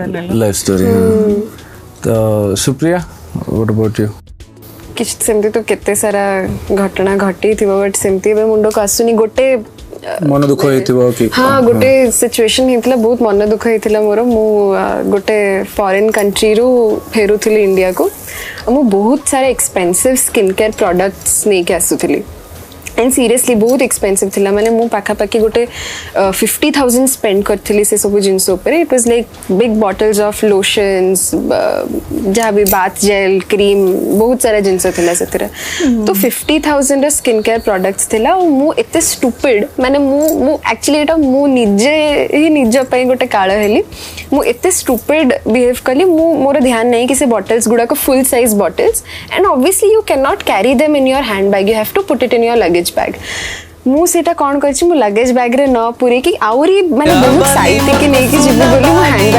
Life story. तो Supriya, what about you? किछ सेमती तो केते सारा घटना घटी थिबो, बट सेमती बे मुंडो को आसुनी। गोटे मन दुख होइथिबो कि? हाँ, गोटे सिचुएशन हेतला, बहुत मन दुख हेतला मोर। मु गोटे फॉरेन कंट्री रू फेरुथिली इंडिया को। मु बहुत सारा एक्सपेंसिव स्किन केयर प्रोडक्ट्स नहीं के आसुथिली, एंड सीरियसली बहुत एक्सपेंसिव थिला। माने मु पाखापाखि गोटे 50,000 स्पेंड करथिली से सब जिनस ऊपर। It was like big bottles of lotions, जहाँ भी बाथ जेल, क्रीम, बहुत सारा जिनस थिला सेतिर। तो 50,000 स्किन केयर प्रोडक्ट्स थिला। मु एते स्टूपिड, माने मु एक्चुअली एटा मु निजे ही निज पई गोटे काळ हेली। मु एते स्टूपिड बिहेव कली। मु मोर ध्यान नहीं कि से बॉटल्स गुडा को full size bottles, and obviously you can not carry them in your hand bag, you have to put it in your luggage bag. मु सेटा कोन करछि, मु लगेज बैग रे न पुरे कि आउरी माने बहुत साइड के नहीं कि जिबे बोली मु हैंड बैग